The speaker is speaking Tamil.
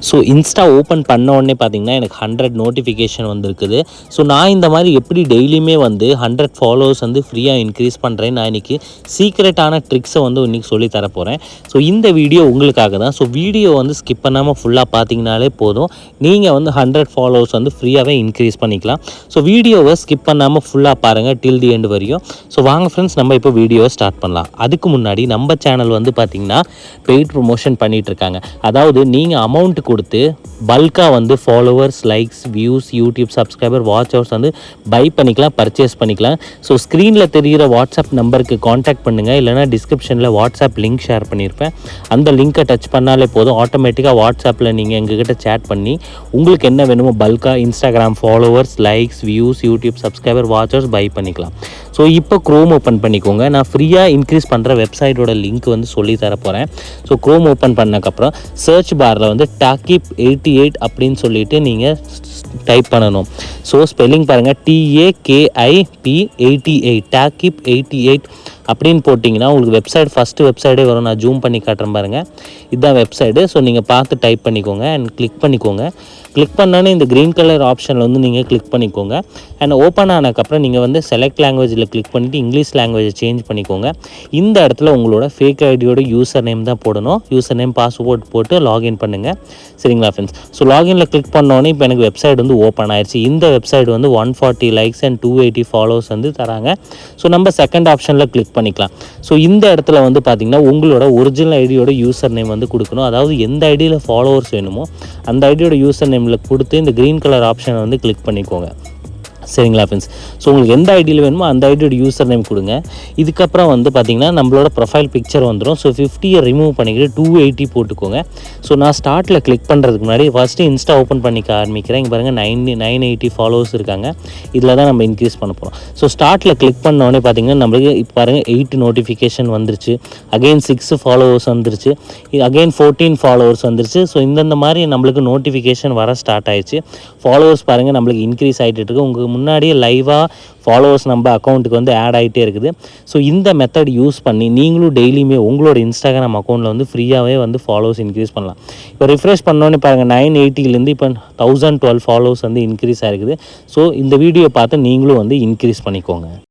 ஸோ இன்ஸ்டா ஓப்பன் பண்ண உடனே பார்த்தீங்கன்னா எனக்கு 100 நோட்டிஃபிகேஷன் வந்திருக்குது. ஸோ நான் இந்த மாதிரி எப்படி டெய்லியுமே வந்து 100 ஃபாலோவர்ஸ் வந்து ஃப்ரீயாக இன்க்ரீஸ் பண்ணுறேன். நான் இன்றைக்கி சீக்ரெட்டான ட்ரிக்ஸை வந்து இன்றைக்கி சொல்லி தரப்போகிறேன். ஸோ இந்த வீடியோ உங்களுக்காக தான். ஸோ வீடியோ வந்து ஸ்கிப் பண்ணாமல் ஃபுல்லாக பார்த்தீங்கனாலே போதும், நீங்கள் வந்து 100 ஃபாலோவர்ஸ் வந்து ஃப்ரீயாகவே இன்க்ரீஸ் பண்ணிக்கலாம். ஸோ வீடியோவை ஸ்கிப் பண்ணாமல் ஃபுல்லாக பாருங்கள் டில் தி எண்ட் வரையும். ஸோ வாங்க ஃப்ரெண்ட்ஸ், நம்ம இப்போ வீடியோவை ஸ்டார்ட் பண்ணலாம். அதுக்கு முன்னாடி நம்ம சேனல் வந்து பார்த்திங்கன்னா பெய்ட் ப்ரொமோஷன் பண்ணிகிட்ருக்காங்க. அதாவது நீங்கள் அமௌண்ட் கொடுத்து பல்காக வந்து followers, likes, views, YouTube subscriber, watch hours வந்து பை பண்ணிக்கலாம், பர்ச்சேஸ் பண்ணிக்கலாம். ஸோ ஸ்க்ரீனில் தெரிகிற வாட்ஸ்அப் நம்பருக்கு காண்டாக்ட் பண்ணுங்கள். இல்லைனா டிஸ்கிரிப்ஷனில் வாட்ஸ்அப் லிங்க் ஷேர் பண்ணியிருப்பேன். அந்த லிங்க்கை டச் பண்ணாலே போதும், ஆட்டோமேட்டிக்காக வாட்ஸ்அப்பில் நீங்கள் எங்ககிட்ட சேட் பண்ணி உங்களுக்கு என்ன வேணுமோ பல்காக Instagram followers, likes, views, YouTube subscriber, watch hours buy பண்ணிக்கலாம். ஸோ இப்போ க்ரோம் ஓப்பன் பண்ணிக்கோங்க. நான் ஃப்ரீயாக இன்க்ரீஸ் பண்ணுற வெப்சைட்டோட லிங்க் வந்து சொல்லி தரப்போகிறேன். ஸோ க்ரோம் ஓப்பன் பண்ணக்கப்புறம் சர்ச் பாரில் வந்து takip88 அப்படின்னு சொல்லிட்டு நீங்கள் டைப் பண்ணணும். ஸோ ஸ்பெல்லிங் பாருங்கள், TAKIP88 takip88 அப்படின்னு போட்டிங்கன்னா உங்களுக்கு வெப்சைட் ஃபஸ்ட்டு வெப்சைட்டே வரும். நான் ஜூம் பண்ணி காட்டுறேன் பாருங்கள், இதுதான் வெப்சைட்டு. ஸோ நீங்கள் பார்த்து டைப் பண்ணிக்கோங்க அண்ட் கிளிக் பண்ணிக்கோங்க. கிளிக் பண்ணோன்னே இந்த க்ரீன் கலர் ஆப்ஷனில் வந்து நீங்கள் கிளிக் பண்ணிக்கோங்க. அண்ட் ஓப்பன் ஆனதுக்கப்புறம் நீங்கள் வந்து செலக்ட் லாங்குவேஜில் கிளிக் பண்ணிவிட்டு இங்கிலீஷ் லாங்குவேஜை சேஞ்ச் பண்ணிக்கோங்க. இந்த இடத்துல உங்களோட ஃபேக் ஐடியோட யூசர் நேம் தான் போடணும். யூசர் நேம், பாஸ்வேர்ட் போட்டு லாகின் பண்ணுங்கள். சரிங்களா ஃப்ரெண்ட்ஸ்? ஸோ லாகினில் கிளிக் பண்ணோன்னே இப்போ எனக்கு வெப்சைட் வந்து ஓப்பன் ஆயிடுச்சு. இந்த வெப்சைட் வந்து 140 லைக்ஸ் அண்ட் 280 ஃபாலோவர்ஸ் வந்து தராங்க. ஸோ நம்ம செகண்ட் ஆப்ஷனில் கிளிக் பண்ணிக்கலாம். ஸோ இந்த இடத்துல வந்து பார்த்திங்கன்னா உங்களோட ஒரிஜினல் ஐடியோட யூசர் நேம் வந்து கொடுக்கணும். அதாவது எந்த ஐடியில் ஃபாலோவர்ஸ் வேணுமோ அந்த ஐடியோட யூசர் நேமில் கொடுத்து இந்த க்ரீன் கலர் ஆப்ஷனை வந்து கிளிக் பண்ணிக்கோங்க. சரிங்களா ஃப்ரெண்ட்ஸ்? ஸோ உங்களுக்கு எந்த ஐடியில் வேணுமோ அந்த ஐடியோட யூசர் நேம் கொடுங்க. இதுக்கப்புறம் வந்து பார்த்திங்கன்னா நம்மளோட ப்ரொஃபைல் பிக்சர் வந்துடும். ஸோ 50 ரிமூவ் பண்ணிக்கிட்டு 280 போட்டுக்கோங்க. ஸோ நான் ஸ்டார்ட்டில் கிளிக் பண்ணுறதுக்கு முன்னாடி ஃபஸ்ட்டு இன்ஸ்டா ஓப்பன் பண்ணிக்க ஆரம்பிக்கிறேன். இங்கே பாருங்கள் 980 ஃபாலோவர்ஸ் இருக்காங்க. இதில் தான் நம்ம இன்க்ரீஸ் பண்ண போகிறோம். ஸோ ஸ்டார்ட்டில் கிளிக் பண்ணோடனே பார்த்திங்கன்னா நம்மளுக்கு இப்போ பாருங்கள் 8 நோட்டிஃபிகேஷன் வந்துருச்சு. அகெயின் 6 ஃபாலோவர்ஸ் வந்துருச்சு. அகெயின் 14 ஃபாலோவர்ஸ் வந்துருச்சு. ஸோ இந்தந்த மாதிரி நம்மளுக்கு நோட்டிஃபிகேஷன் வர ஸ்டார்ட் ஆயிடுச்சு. ஃபாலோவர்ஸ் பாருங்கள் நம்மளுக்கு இன்க்ரீஸ் ஆகிட்டு இருக்குது. உங்களுக்கு முன்னாடியே லைவாக ஃபாலோவர்ஸ் நம்ம அக்கௌண்ட்டுக்கு வந்து ஆட் ஆகிட்டே இருக்குது. ஸோ இந்த மெத்தட் யூஸ் பண்ணி நீங்களும் டெய்லியுமே உங்களோட இன்ஸ்டாகிராம் அக்கௌண்ட்டில் வந்து ஃப்ரீயாகவே வந்து ஃபாலோவர்ஸ் இன்க்ரீஸ் பண்ணலாம். இப்போ ரிஃப்ரெஷ் பண்ணோன்னே பாருங்கள் 980லேருந்து இப்போ 1012 ஃபாலோவர்ஸ் வந்து இன்க்ரீஸ் ஆகிருக்குது. ஸோ இந்த வீடியோ பார்த்து நீங்களும் வந்து இன்க்ரீஸ் பண்ணிக்கோங்க.